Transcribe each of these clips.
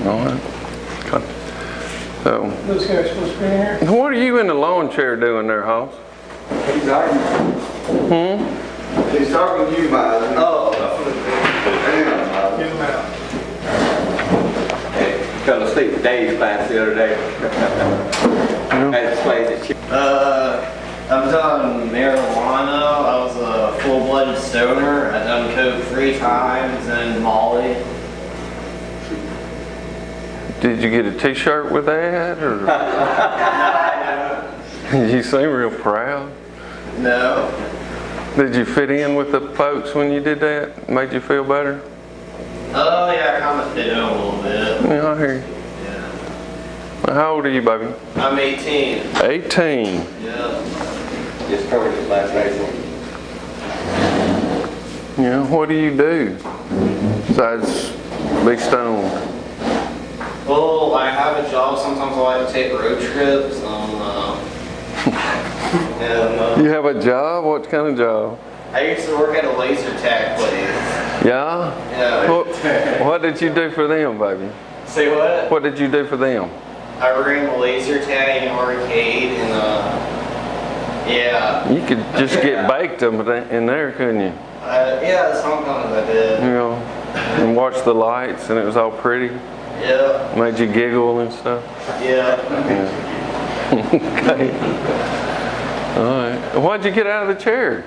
All right. Okay. So, Those guys supposed to be here? what are you in the lawn chair doing there, Hoss? He's arguing. He's talking to you, Mike. Oh, that's what Get them out. Hey, fell asleep in Dave's class the other day. Had to play the I've done marijuana. I was a full-blooded stoner. I've done coke 3 times and Molly. Did you get a t-shirt with that? Or? You seem real proud. No. Did you fit in with the folks when you did that? Made you feel better? Oh yeah, I kind of fit in a little bit. Yeah, I hear you. Yeah. How old are you, baby? I'm 18. 18. Yeah. just turned it last April. Yeah, what do you do besides be stoned? Well, I have a job. Sometimes I like to take road trips. You have a job? What kind of job? I used to work at a laser tag place. Yeah? Yeah. What did you do for them, baby? Say what? What did you do for them? I ran a laser tag in arcade and yeah. You could just get baked in there, couldn't you? Yeah, sometimes I did. You know, and watch the lights and it was all pretty. Yeah. Made you giggle and stuff. Yeah. Okay. All right. Why'd you get out of the chair?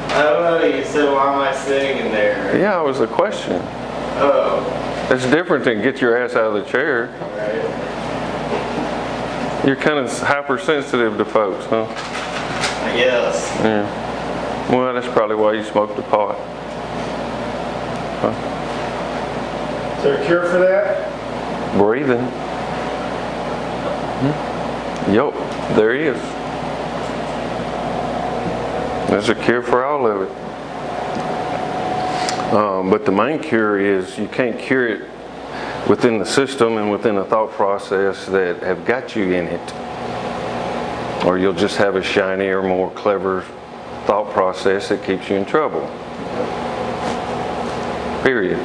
I don't know. You said, why am I sitting in there? Yeah, it was a question. Oh. It's different than get your ass out of the chair. Right. You're kind of hypersensitive to folks, huh? I guess. Yeah. Well, that's probably why you smoked the pot. Huh? Is there a cure for that? Breathing. Yup, there is. There's a cure for all of it. But the main cure is you can't cure it within the system and within the thought process that have got you in it. Or you'll just have a shinier, more clever thought process that keeps you in trouble. Period.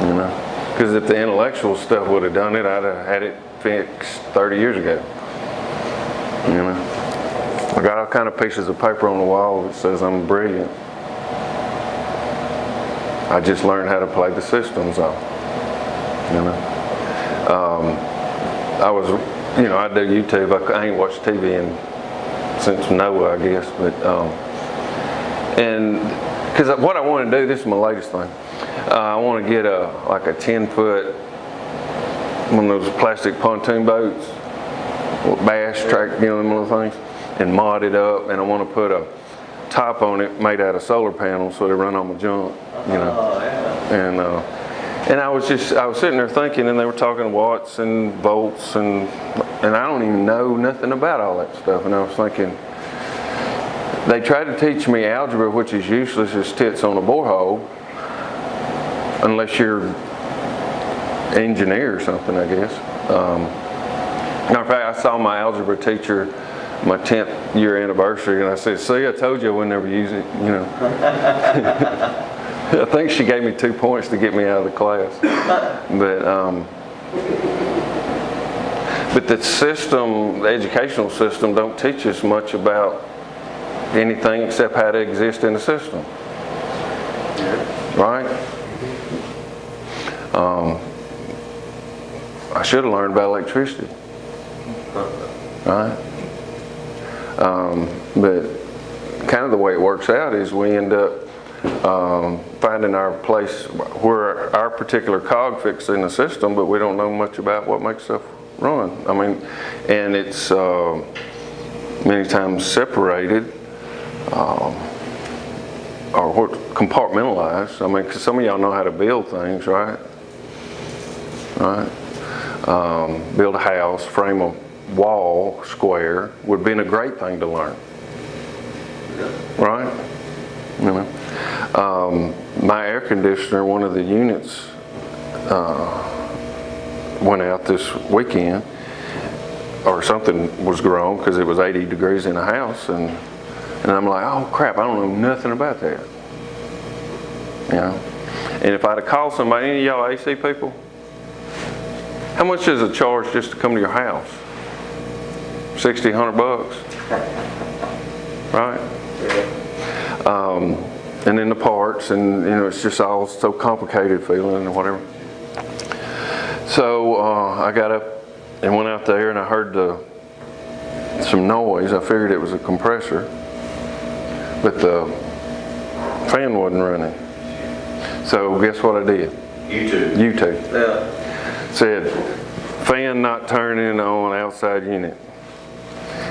You know? Because if the intellectual stuff would have done it, I'd have had it fixed 30 years ago. You know? I got all kind of pieces of paper on the wall that says I'm brilliant. I just learned how to play the systems off. You know? I was, you know, I do YouTube. I ain't watched TV since Noah, I guess. But and because what I want to do, this is my latest thing. I want to get like a 10-foot one of those plastic pontoon boats, bass track, you know, them little things, and mod it up. And I want to put a top on it made out of solar panels so they run on my junk, you know. And I was sitting there thinking, and they were talking watts and volts, and I don't even know nothing about all that stuff. And I was thinking, they tried to teach me algebra, which is useless as tits on a borehole, unless you're an engineer or something, I guess. Matter of fact, I saw my algebra teacher, my 10th year anniversary, and I said, "See, I told you I would never use it," you know. I think she gave me 2 points to get me out of the class. But the system, the educational system, don't teach us much about anything except how to exist in the system. Right? I should have learned about electricity. Right? But kind of the way it works out is we end up finding our place where our particular cog fits in the system, but we don't know much about what makes stuff run. I mean, and it's many times separated or compartmentalized. I mean, because some of y'all know how to build things, right? Right? Build a house, frame a wall square would have been a great thing to learn. Right? You know? My air conditioner, one of the units went out this weekend, or something was wrong because it was 80 degrees in the house, and I'm like, oh crap, I don't know nothing about that. You know? And if I'd have called somebody, any of y'all AC people, how much is a charge just to come to your house? 60, 100 bucks. Right? And then the parts, and it's just all so complicated feeling or whatever. So I got up and went out there, and I heard some noise. I figured it was a compressor, but the fan wasn't running. So guess what I did? YouTube. Yeah. Said, fan not turning on outside unit.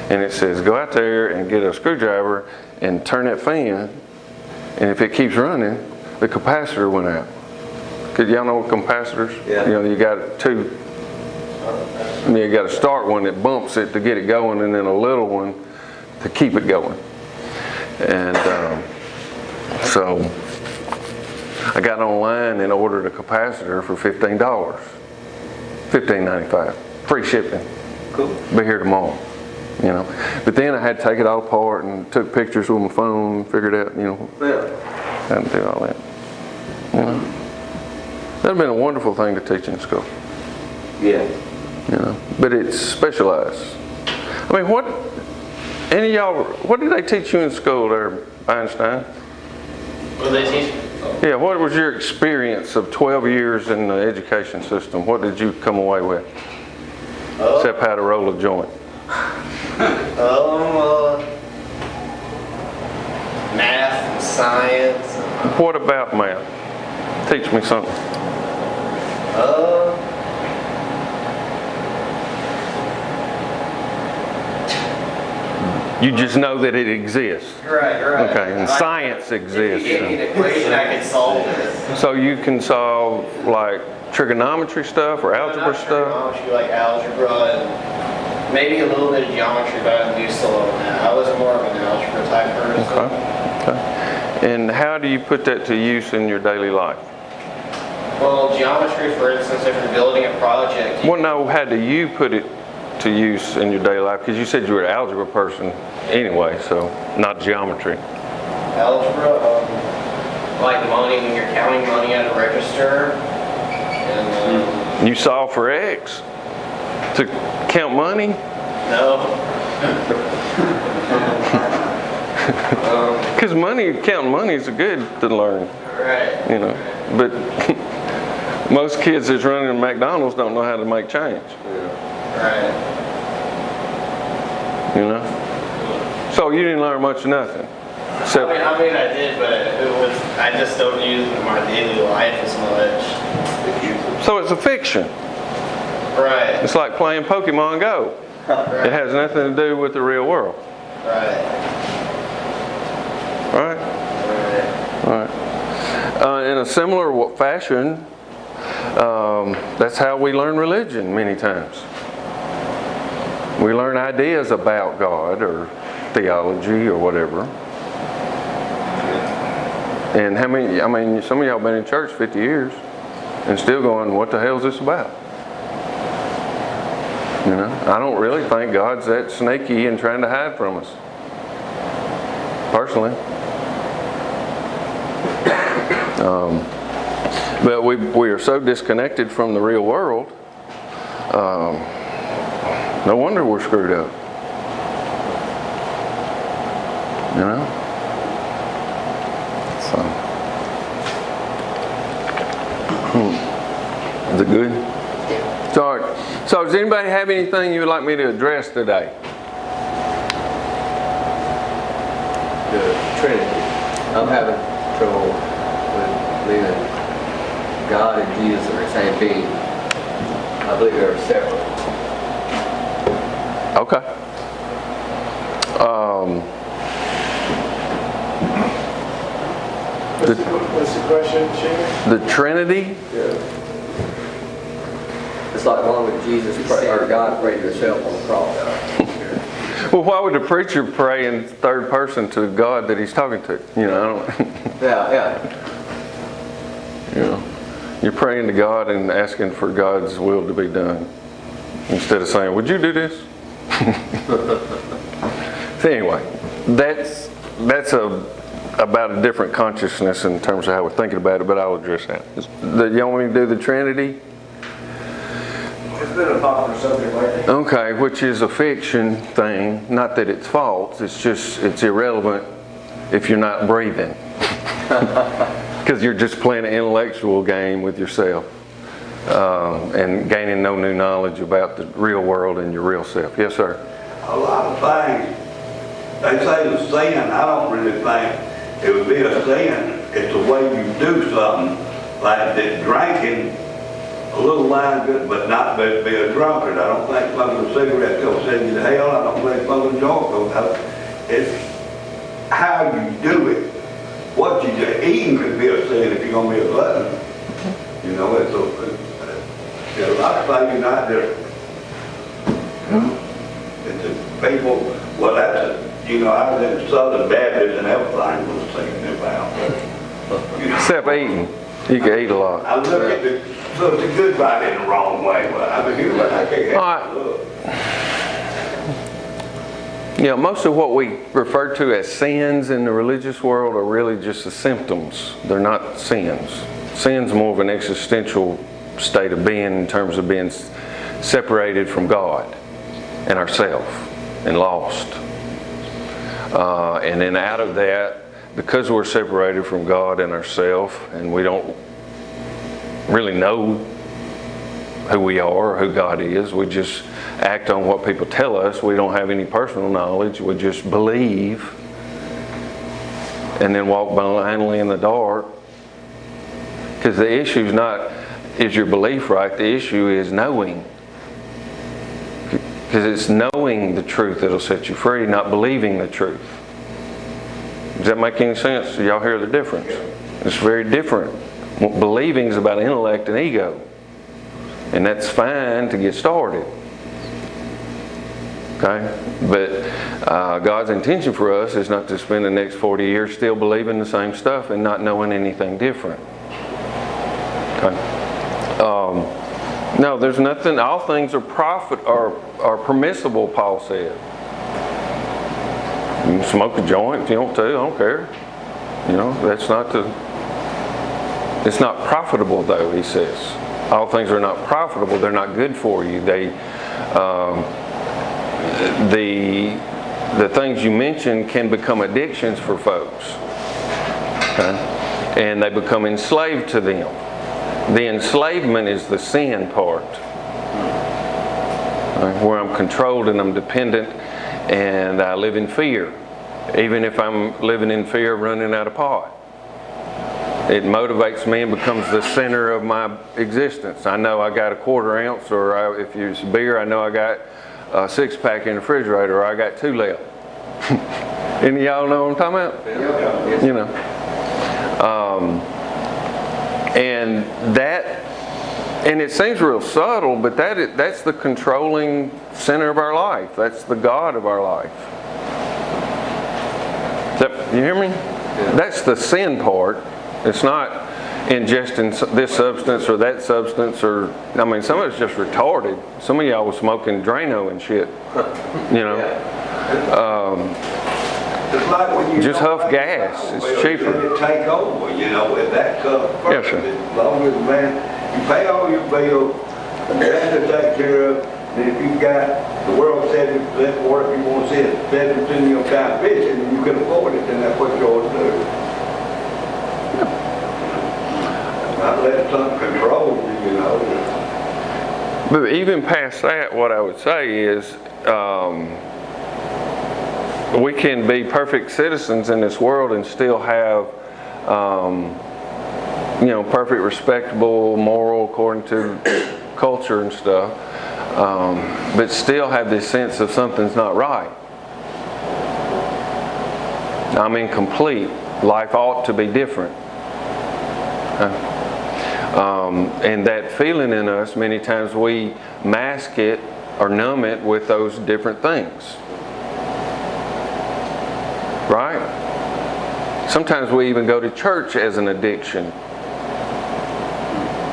And it says, go out there and get a screwdriver and turn that fan, and if it keeps running, the capacitor went out. Cause y'all know what capacitors? Yeah. You got two. You got to start one that bumps it to get it going, and then a little one to keep it going. And so I got online and ordered a capacitor for $15, $15.95, free shipping. Cool. Be here tomorrow. But then I had to take it all apart and took pictures with my phone, figured out, Yeah. had to do all that. That'd have been a wonderful thing to teach in school. Yeah. But it's specialized. I mean, what did they teach you in school there, Einstein? What did they teach? Yeah, what was your experience of 12 years in the education system? What did you come away with? Except how to roll a joint. Math and science. What about math? Teach me something. You just know that it exists. Right. Okay, and science If exists. you give me an equation, I can solve it. So you can solve like trigonometry stuff or algebra stuff? Trigonometry, like algebra, and maybe a little bit of geometry, but I do still on that. I was more of an algebra type person. Okay. And how do you put that to use in your daily life? Well, geometry, for instance, if you're building a project. Well, no, how do you put it to use in your daily life? Because you said you were an algebra person anyway, so not geometry. Algebra, like money, when you're counting money at a register. And, You solve for X to count money? no. Because counting money is good to learn, Right. But most kids that's running in McDonald's don't know how to make change, Right. So you didn't learn much of nothing. I mean, I did, but I just don't use it in my daily life as much. So it's a fiction. Right. It's like playing Pokemon Go. It has nothing to do with the real world. Right. Right? Right. In a similar fashion, that's how we learn religion many times. We learn ideas about God or theology or whatever. And some of y'all been in church 50 years and still going, what the hell is this about? I don't really think God's that snaky and trying to hide from us. Personally. But we are so disconnected from the real world. No wonder we're screwed up. So. Is it good? Sorry. So does anybody have anything you would like me to address today? The Trinity. I'm having trouble with believing God and Jesus are the same being. I believe they're separate. Okay. What's the question, Shane? The Trinity? It's like one with Jesus or God prayed to himself on the cross. Well, why would the preacher pray in third person to God that he's talking to? I don't. Yeah. You're praying to God and asking for God's will to be done instead of saying, "Would you do this?" So anyway, that's a about a different consciousness in terms of how we're thinking about it, but I'll address that. You want me to do the Trinity? It's been a popular subject lately. Okay, which is a fiction thing. Not that it's false, it's just, it's irrelevant if you're not breathing. Because you're just playing an intellectual game with yourself and gaining no new knowledge about the real world and your real self. Yes, sir? A lot of things, they say the sin, I don't really think it would be a sin. It's the way you do something, like that drinking a little wine good, but not be a drunkard. I don't think smoking a cigarette will send you to hell. I don't think smoking a joint will help. It's how you do it. What you do. Eating could be a sin if you're going to be a glutton. You know, it's a lot of things not different. It's a people, well, that's a, you know, I was in Southern Baptist and everything was thinking about. But, you know, Except eating. You can eat a lot. I look at the, so it's a good bite in the wrong way, but I mean, I can't help it. Look. You know, most of what we refer to as sins in the religious world are really just the symptoms. They're not sins. Sin's more of an existential state of being in terms of being separated from God and ourself and lost. And then out of that, because we're separated from God and ourself, and we don't really know who we are or who God is, we just act on what people tell us. We don't have any personal knowledge. We just believe and then walk blindly in the dark. Because the issue is not, is your belief right? The issue is knowing. Because it's knowing the truth that'll set you free, not believing the truth. Does that make any sense? Do y'all hear the difference? It's very different. Believing is about intellect and ego. And that's fine to get started. Okay? But God's intention for us is not to spend the next 40 years still believing the same stuff and not knowing anything different. Okay? No, there's nothing. All things are permissible, Paul said. You can smoke a joint if you want to, I don't care. You know, that's not the... It's not profitable though, he says. All things are not profitable, they're not good for you. They... The things you mentioned can become addictions for folks. Okay? And they become enslaved to them. The enslavement is the sin part. Right? Where I'm controlled and I'm dependent and I live in fear. Even if I'm living in fear of running out of pot. It motivates me and becomes the center of my existence. I know I got a quarter ounce, or if it's beer, I know I got a 6-pack in the refrigerator, or I got 2 left. Any of y'all know what I'm talking about? Yeah. You know. And it seems real subtle, but that's the controlling center of our life. That's the God of our life. You hear me? Yeah. That's the sin part. It's not ingesting this substance or that substance, or I mean, some of it's just retarded. Some of y'all was smoking Drano and shit. You know. It's like when you Just huff gas. It's cheaper. It take over, you know, if that comes Yes, first. sir. As long as, man, you pay all your bills, that's to take care of. And if you got the world 70% work, you want to see it 70% of your time fishing, and you can afford it, then that's what you ought to do. Not let something control you, you know. But even past that, what I would say is we can be perfect citizens in this world and still have, perfect, respectable, moral, according to culture and stuff, but still have this sense of something's not right. I'm incomplete. Life ought to be different. And that feeling in us, many times we mask it or numb it with those different things. Right? Sometimes we even go to church as an addiction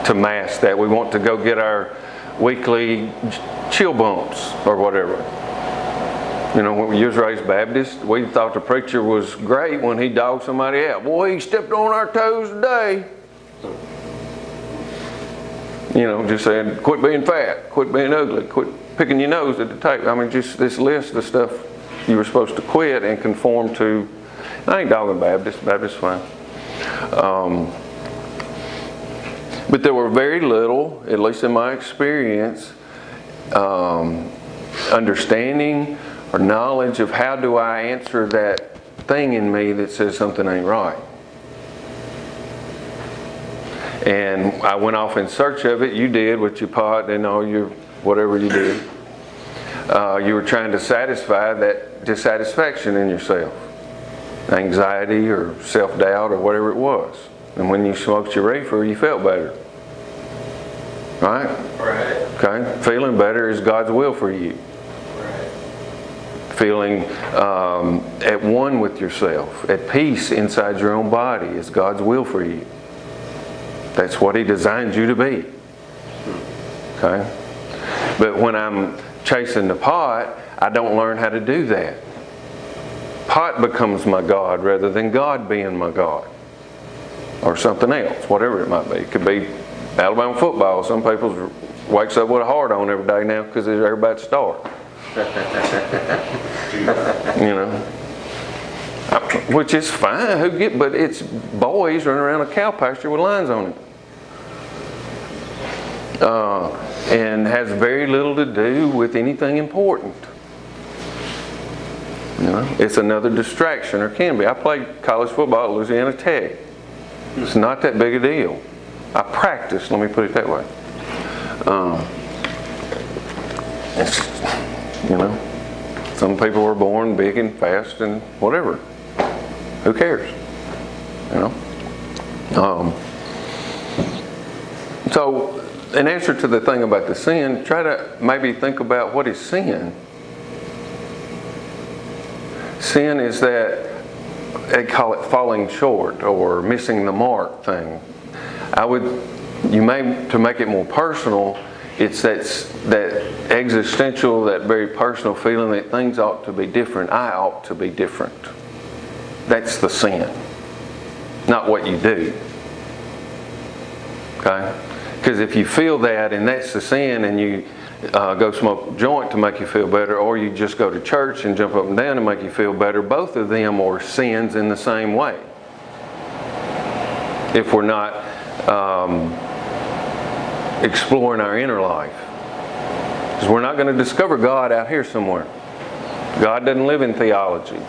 to mask that. We want to go get our weekly chill bumps or whatever. You know, when you was raised Baptist, we thought the preacher was great when he dogged somebody out. Boy, he stepped on our toes today. You know, just saying, quit being fat, quit being ugly, quit picking your nose at the table. I mean, just this list of stuff you were supposed to quit and conform to. I ain't dogging Baptist. Baptist fine. But there were very little, at least in my experience, understanding or knowledge of how do I answer that thing in me that says something ain't right. And I went off in search of it. You did with your pot and all your whatever you did. You were trying to satisfy that dissatisfaction in yourself. Anxiety or self-doubt or whatever it was. And when you smoked your reefer, you felt better. Right? Right. Okay? Feeling better is God's will for you. Right. Feeling at one with yourself, at peace inside your own body is God's will for you. That's what He designed you to be. Okay? But when I'm chasing the pot, I don't learn how to do that. Pot becomes my God rather than God being my God. Or something else, whatever it might be. It could be Alabama football. Some people wakes up with a heart on every day now because they're about to start. You know, which is fine. But it's boys running around a cow pasture with lines on it, and has very little to do with anything important. You know, it's another distraction, or can be. I played college football at Louisiana Tech. It's not that big a deal. I practiced, let me put it that way. You know, some people were born big and fast and whatever. Who cares? You know. So, in answer to the thing about the sin, try to maybe think about what is sin. Sin is that they call it falling short or missing the mark thing. To make it more personal, it's that existential, that very personal feeling that things ought to be different. I ought to be different. That's the sin, not what you do. Okay? Because if you feel that and that's the sin, and you go smoke a joint to make you feel better, or you just go to church and jump up and down to make you feel better, both of them are sins in the same way. If we're not exploring our inner life. Because we're not going to discover God out here somewhere. God doesn't live in theology.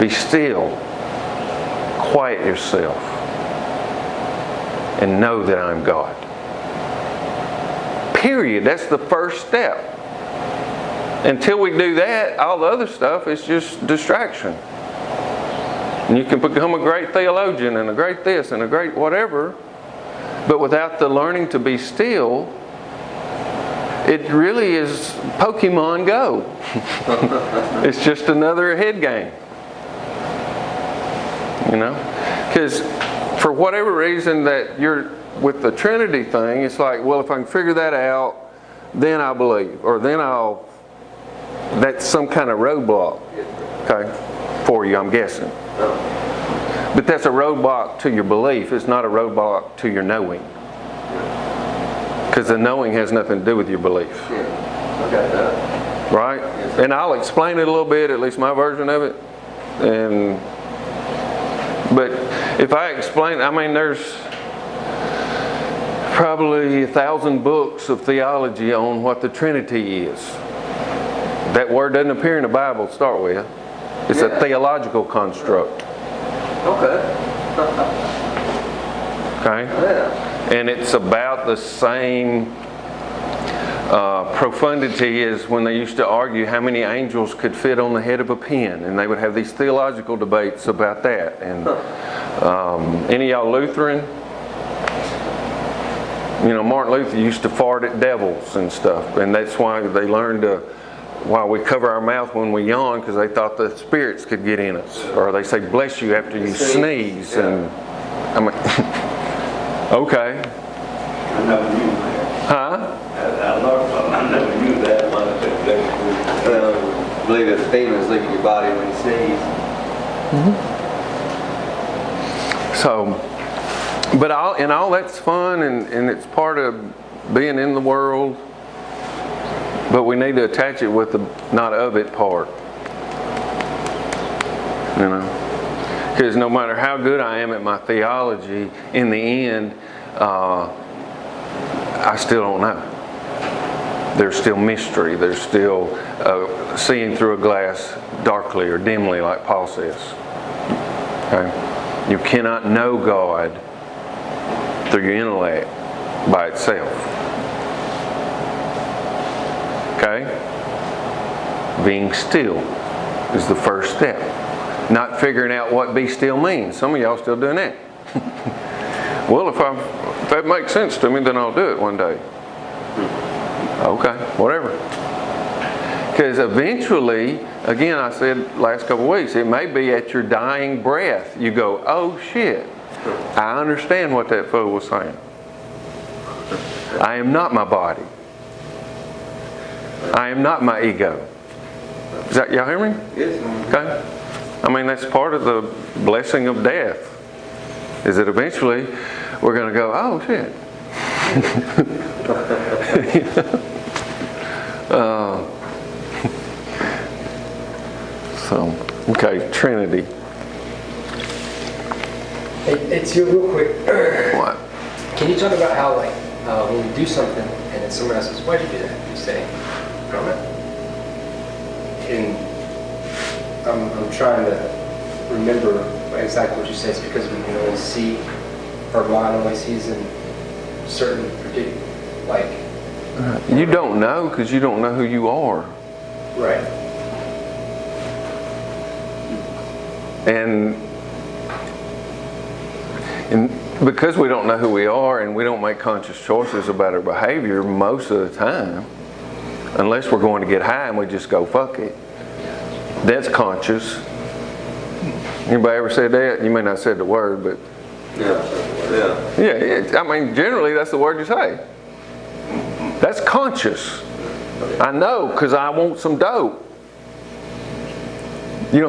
Be still. Quiet yourself. And know that I'm God. Period. That's the first step. Until we do that, all the other stuff is just distraction. And you can become a great theologian and a great this and a great whatever, but without the learning to be still, it really is Pokemon Go. It's just another head game. You know? Because for whatever reason that you're with the Trinity thing, it's like, well, if I can figure that out, then I'll believe. Or then that's some kind of roadblock. Okay? For you, I'm guessing. But that's a roadblock to your belief. It's not a roadblock to your knowing. Because the knowing has nothing to do with your belief. Right? And I'll explain it a little bit, at least my version of it. But if I explain, I mean, there's probably 1,000 books of theology on what the Trinity is. That word doesn't appear in the Bible to start with. It's a theological construct. Okay. Okay? Yeah. And it's about the same profundity as when they used to argue how many angels could fit on the head of a pin. And they would have these theological debates about that. And any of y'all Lutheran? You know, Martin Luther used to fart at devils and stuff. And that's why they learned why we cover our mouth when we yawn, because they thought the spirits could get in us. Or they say bless you after you sneeze. Yeah. And I mean, okay. I never knew that. Huh? I learned something I I believe that demons look at your body when you sneeze. So, but all that's fun and it's part of being in the world. But we need to attach it with the not of it part. You know? Because no matter how good I am at my theology, in the end, I still don't know. There's still mystery. There's still seeing through a glass darkly or dimly, like Paul says. Okay? You cannot know God through your intellect by itself. Okay? Being still is the first step. Not figuring out what be still means. Some of y'all still doing that. Well, if that makes sense to me, then I'll do it one day. Okay, whatever. Because eventually, again, I said last couple of weeks, it may be at your dying breath, you go, oh shit, I understand what that fool was saying. I am not my body. I am not my ego. Is that, y'all hear me? Yes. Okay. I mean, that's part of the blessing of death. Is that eventually we're going to go, oh shit. Okay, Trinity. It's you real quick. What? Can you talk about how, like, when you do something and then someone else says, why'd you do that? You say, I don't know. And I'm trying to remember exactly what you said. It's because we can only see, our mind only sees in certain particular, like... You don't know because you don't know who you are. Right. And because we don't know who we are and we don't make conscious choices about our behavior most of the time, unless we're going to get high and we just go, fuck it. That's conscious. Anybody ever said that? You may not have said the word, but... Yeah, I mean, generally that's the word you say. That's conscious. I know because I want some dope. You know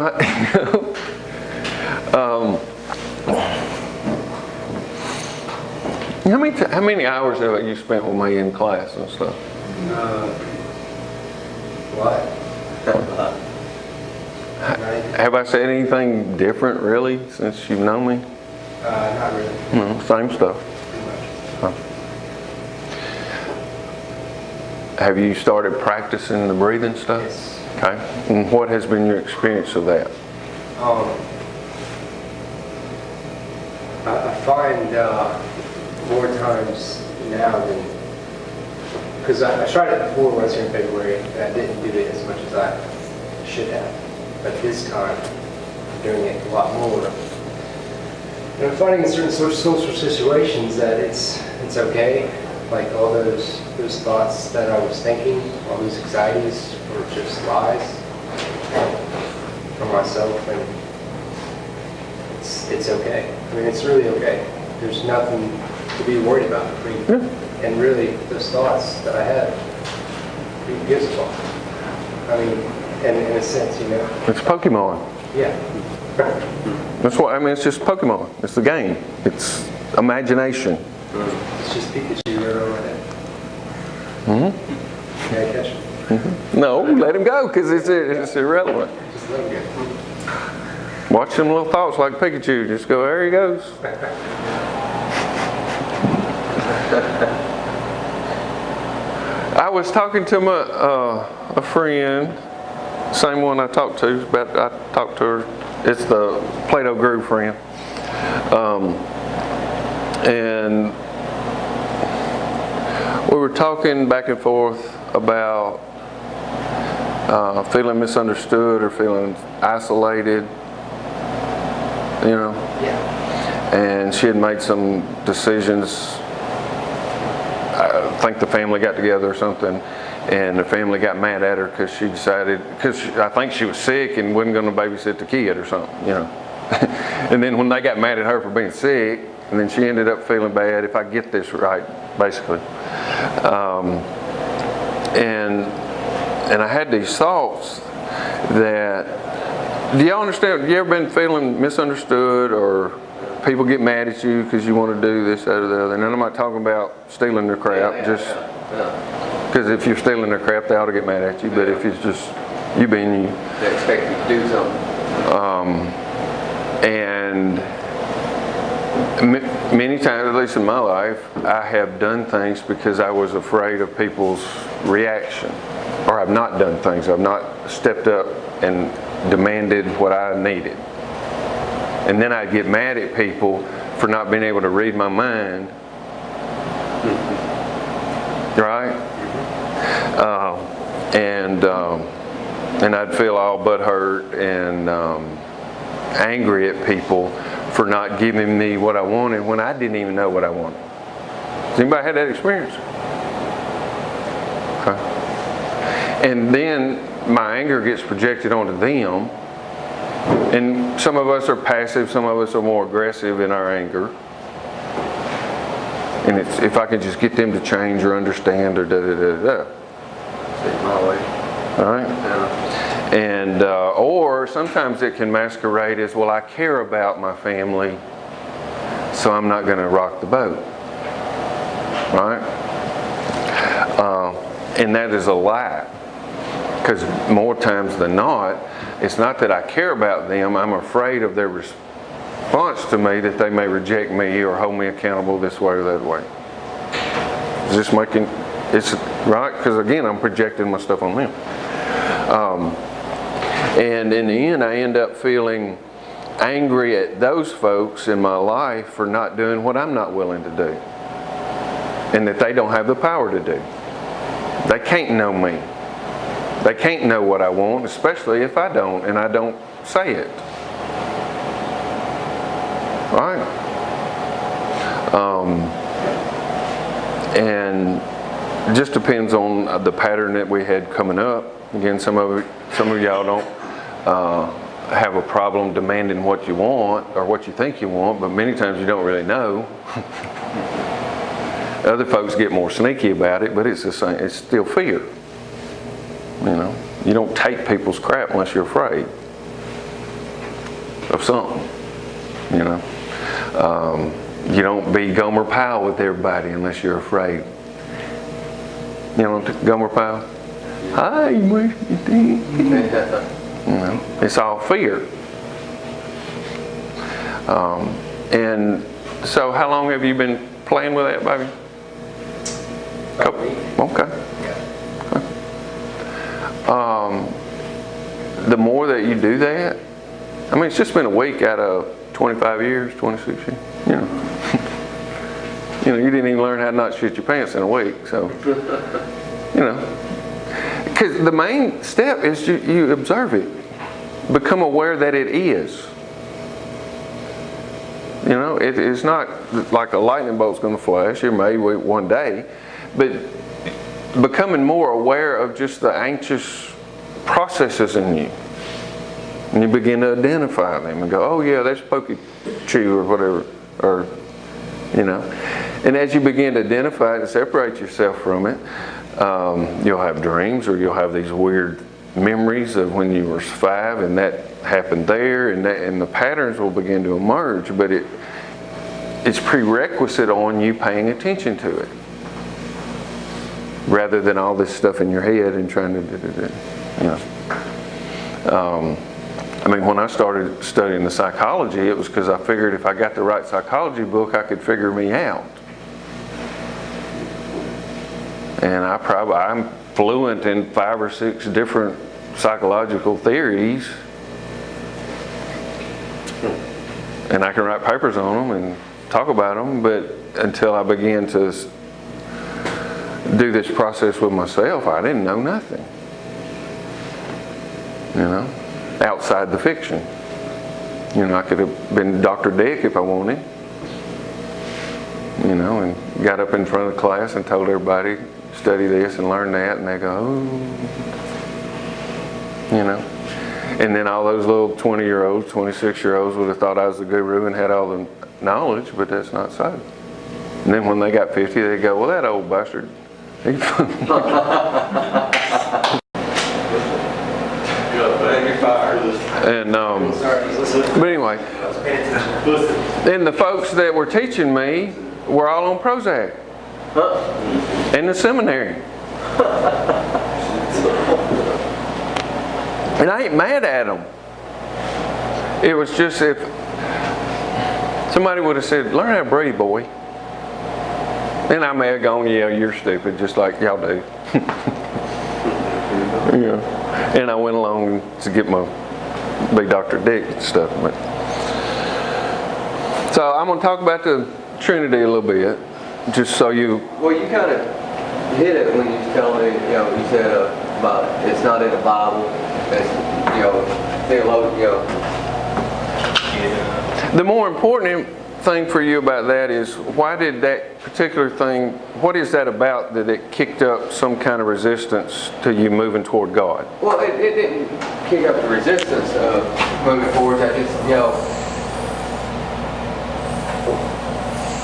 how many hours have you spent with me in class and stuff? What? Have I said anything different really since you've known me? Not really. No, same stuff. Pretty much. Huh. Have you started practicing the breathing stuff? Yes. Okay. And what has been your experience of that? I find more times now than, because I tried it before when I was here in February and I didn't do it as much as I should have, but this time I'm doing it a lot more. And I'm finding in certain social situations that it's okay, like all those thoughts that I was thinking, all those anxieties were just lies for myself, and it's okay. I mean, it's really okay. There's nothing to be worried about. I mean, and really, those thoughts that I had, who gives a fuck? I mean, and in a sense, you know. It's Pokemon. Yeah. That's what I mean. It's just Pokemon. It's the game. It's imagination. It's just Pikachu right over there. Mm-hmm. Can I catch him? Mm-hmm. No, let him go because it's irrelevant. Just let him go. Watch them little thoughts like Pikachu. Just go, there he goes. I was talking to a friend, same one I talked to. I talked to her. It's the Plato Guru friend, and we were talking back and forth about feeling misunderstood or feeling isolated, you know. Yeah. And she had made some decisions. I think the family got together or something, and the family got mad at her because she decided, because I think she was sick and wasn't going to babysit the kid or something, you know. And then when they got mad at her for being sick, and then she ended up feeling bad, if I get this right, basically. And I had these thoughts, that, do y'all understand, you ever been feeling misunderstood or people get mad at you because you want to do this, that, or the other? And I'm not talking about stealing their crap, just because if you're stealing their crap, they ought to get mad at you. But if it's just you being you, They expect you to do something. And many times, at least in my life, I have done things because I was afraid of people's reaction, or I've not done things. I've not stepped up and demanded what I needed. And then I'd get mad at people for not being able to read my mind. Right? And I'd feel all butthurt and angry at people for not giving me what I wanted when I didn't even know what I wanted. Has anybody had that experience? Okay. And then my anger gets projected onto them. And some of us are passive, some of us are more aggressive in our anger. And it's, if I can just get them to change or understand or da-da-da-da-da. It's my way. All right? And, or sometimes it can masquerade as, well, I care about my family, so I'm not going to rock the boat. Right? And that is a lie. Because more times than not, it's not that I care about them, I'm afraid of their response to me, that they may reject me or hold me accountable this way or that way. Is this making, it's right? Because again, I'm projecting my stuff on them. And in the end, I end up feeling angry at those folks in my life for not doing what I'm not willing to do. And that they don't have the power to do. They can't know me. They can't know what I want, especially if I don't, and I don't say it. Right? And it just depends on the pattern that we had coming up. Again, some of y'all don't have a problem demanding what you want or what you think you want, but many times you don't really know. Other folks get more sneaky about it, but it's the same. It's still fear. You know, you don't take people's crap unless you're afraid of something. You know, you don't be Gomer Pyle with everybody unless you're afraid. You know, Gomer Pyle. Hi, what you think? You know, it's all fear. And so, how long have you been playing with that, baby? Okay. The more that you do that, I mean, it's just been a week out of 25 years, 26 years, you know. You know, you didn't even learn how to not shit your pants in a week, so, you know. Because the main step is you observe it. Become aware that it is. You know, it's not like a lightning bolt's going to flash. It may one day. But becoming more aware of just the anxious processes in you. And you begin to identify them and go, oh yeah, that's pokey chew or whatever. Or, you know. And as you begin to identify it and separate yourself from it, you'll have dreams, or you'll have these weird memories of when you were 5 and that happened there, and the patterns will begin to emerge, but it's prerequisite on you paying attention to it, rather than all this stuff in your head and trying to you know. I mean, when I started studying the psychology, it was because I figured if I got the right psychology book, I could figure me out. And I'm fluent in 5 or 6 different psychological theories, and I can write papers on them and talk about them, but until I began to do this process with myself, I didn't know nothing. You know, outside the fiction. You know, I could have been Dr. Dick if I wanted. You know, and got up in front of the class and told everybody, study this and learn that, and they go, oh. You know. And then all those little 20-year-olds, 26-year-olds would have thought I was the guru and had all the knowledge, but that's not so. And then when they got 50, they go, well, that old bastard. You got a And but anyway, and the folks that were teaching me were all on Prozac in the seminary. And I ain't mad at them. It was just if somebody would have said, "Learn how to breathe, boy," and I may have gone, "Yeah, you're stupid," just like y'all do. Yeah. And I went along to get my be Dr. Dick and stuff. But so I'm going to talk about the Trinity a little bit, just so you. Well, you kind of hit it when you tell me, you said about it's not in the Bible. It's, theological. The more important thing for you about that is, why did that particular thing, what is that about that it kicked up some kind of resistance to you moving toward God? Well, it didn't kick up the resistance of moving forward. I just,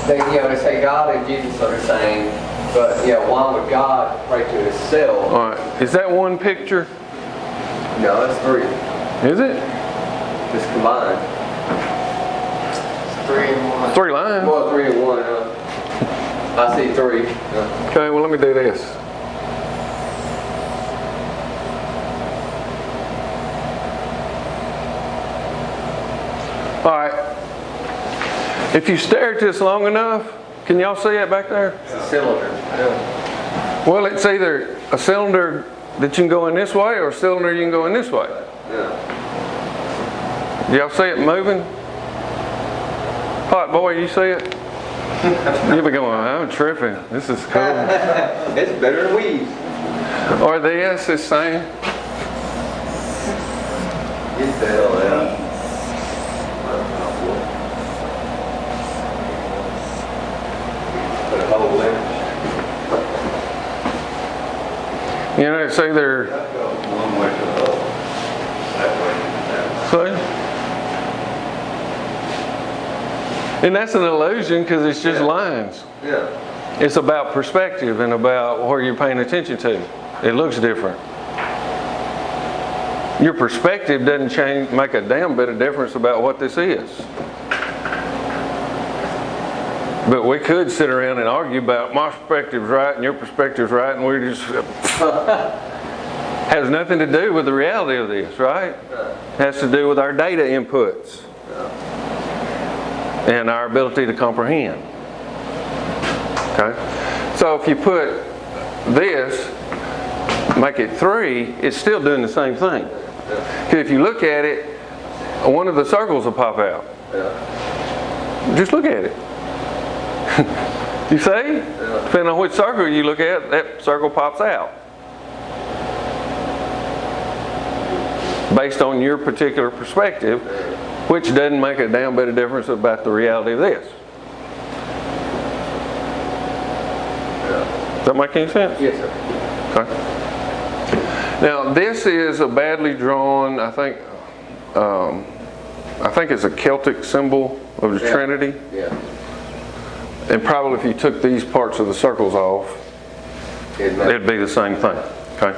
they say God and Jesus are the same, but why would God pray to Himself? All right, is that one picture? No, it's three. Is it? It's combined. 3 and 1. 3 lines. Well, 3 and 1. I see 3. Okay, well let me do this. All right. If you stare at this long enough, can y'all see it back there? It's a cylinder. Yeah. Well, it's either a cylinder that you can go in this way or a cylinder you can go in this way. Yeah. Do y'all see it moving? Hot boy, you see it? You'll be going, I'm tripping. This is cool. It's better than weeds. Or this is saying. Get the hell out. Put a hole in. You know, it's either. One way to the other. That way and that way. See? And that's an illusion because it's just lines. Yeah. It's about perspective and about where you're paying attention to. It looks different. Your perspective doesn't make a damn bit of difference about what this is. But we could sit around and argue about my perspective's right and your perspective's right, and we're just has nothing to do with the reality of this, right? It has to do with our data inputs and our ability to comprehend. Okay? So if you put this, make it 3, it's still doing the same thing. Because if you look at it, one of the circles will pop out. Just look at it. You see? Depending on which circle you look at, that circle pops out. Based on your particular perspective, which doesn't make a damn bit of difference about the reality of this. Does that make any sense? Yes, sir. Okay. Now this is a badly drawn, I think it's a Celtic symbol of the Trinity. Yeah. And probably if you took these parts of the circles off, it'd be the same thing. Okay.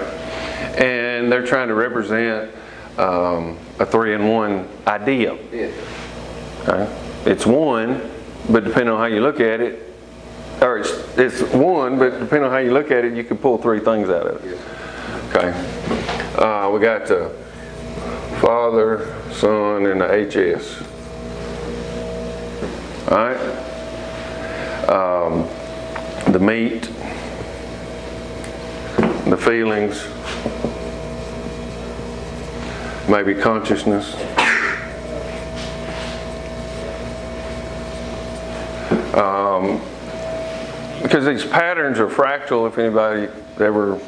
And they're trying to represent a 3-in-1 idea. Yes. Okay. It's one, but depending on how you look at it, or it's one, but depending on how you look at it, you can pull 3 things out of it. Yes. Okay. We got the Father, Son, and the HS. All right. The meat, the feelings, maybe consciousness. Because these patterns are fractal, if anybody ever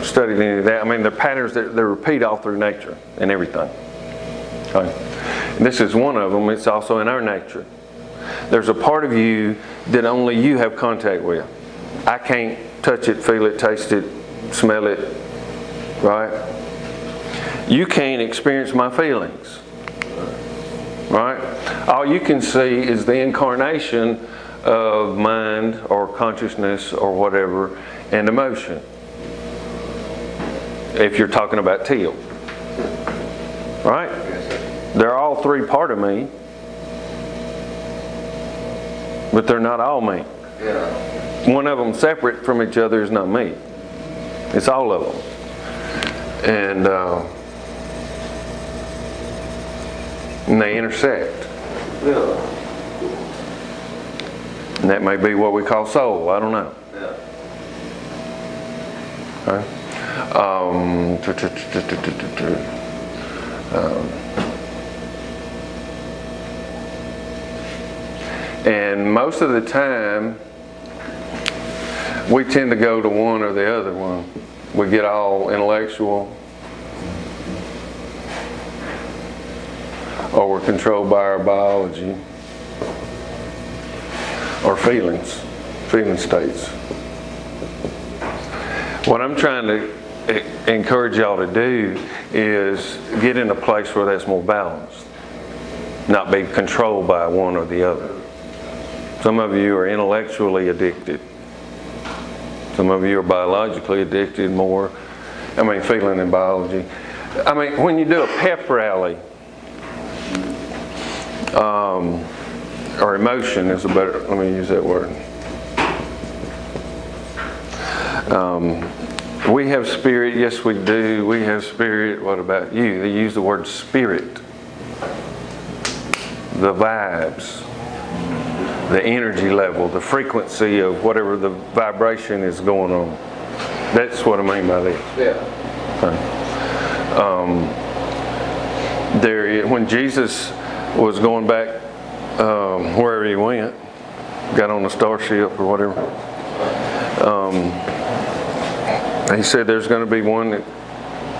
studied any of that. I mean, they're patterns that repeat all through nature and everything. Okay. And this is one of them. It's also in our nature. There's a part of you that only you have contact with. I can't touch it, feel it, taste it, smell it, right? You can't experience my feelings, right? All you can see is the incarnation of mind or consciousness or whatever and emotion. If you're talking about teal. right? Yes, sir. They're all three part of me, but they're not all me. Yeah. One of them separate from each other is not me. It's all of them. And they intersect. Yeah. And that may be what we call soul. I don't know. Yeah. Okay. And most of the time, we tend to go to one or the other one. We get all intellectual, or we're controlled by our biology, or feeling states. What I'm trying to encourage y'all to do is get in a place where that's more balanced, not be controlled by one or the other. Some of you are intellectually addicted. Some of you are biologically addicted more. Feeling and biology. When you do a pep rally, or emotion is a better, let me use that word. We have spirit, yes we do. We have spirit, what about you? They use the word spirit. The vibes, the energy level, the frequency of whatever the vibration is going on. That's what I mean by this. Yeah. When Jesus was going back wherever he went, got on the starship or whatever, he said there's going to be one that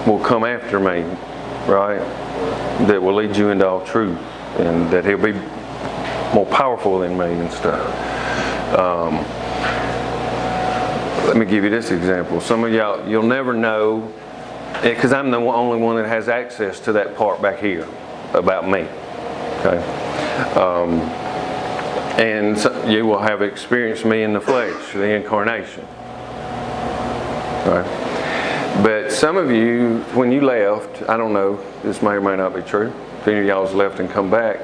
will come after me, right? That will lead you into all truth, and that he'll be more powerful than me and stuff. Let me give you this example. Some of y'all, you'll never know, because I'm the only one that has access to that part back here about me. Okay, and so you will have experienced me in the flesh, the incarnation. Right? But some of you, when you left, I don't know, this may or may not be true. If any of y'all's left and come back,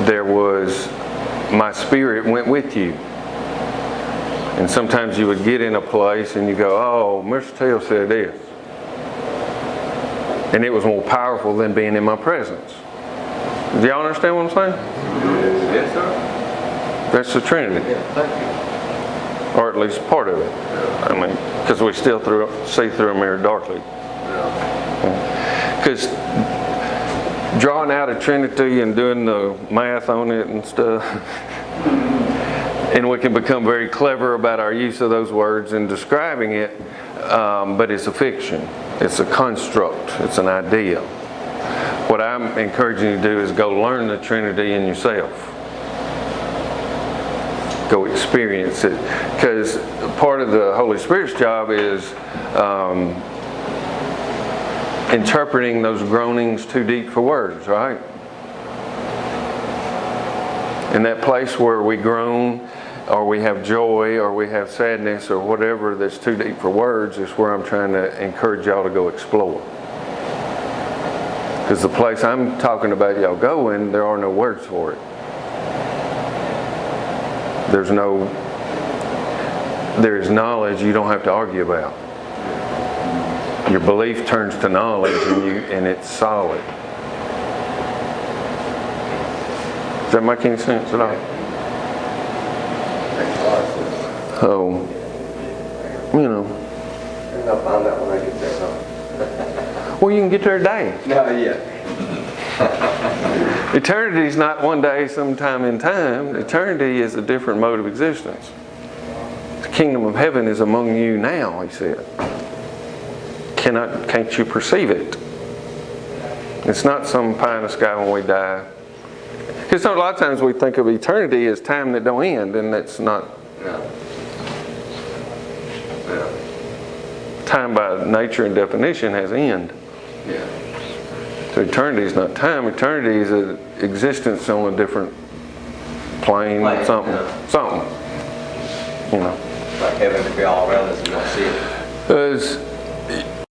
there was, my spirit went with you. And sometimes you would get in a place and you go, oh, Mr. Till said this. And it was more powerful than being in my presence. Do y'all understand what I'm saying? Yes, sir. That's the Trinity. Yeah, thank you. Or at least part of it. Because we still see through a mirror darkly. Because drawing out a Trinity and doing the math on it and stuff, and we can become very clever about our use of those words and describing it, but it's a fiction. It's a construct. It's an idea. What I'm encouraging you to do is go learn the Trinity in yourself. Go experience it. Because part of the Holy Spirit's job is interpreting those groanings too deep for words, right? In that place where we groan, or we have joy, or we have sadness, or whatever that's too deep for words, is where I'm trying to encourage y'all to go explore. Because the place I'm talking about y'all going, there are no words for it. There is knowledge you don't have to argue about. Your belief turns to knowledge, and it's solid. Does that make any sense at all? So, And I'll find out when I get there, huh? well, you can get there today. No, yeah. Eternity is not one day, sometime in time. Eternity is a different mode of existence. The kingdom of heaven is among you now, he said. Can't you perceive it? It's not some pie in the sky when we die. Because a lot of times we think of eternity as time that don't end, and that's not. No. Yeah. Time by nature and definition has end. Yeah. So eternity is not time. Eternity is an existence on a different plane, something. Yeah. Something. Like heaven could be all around us and not see it.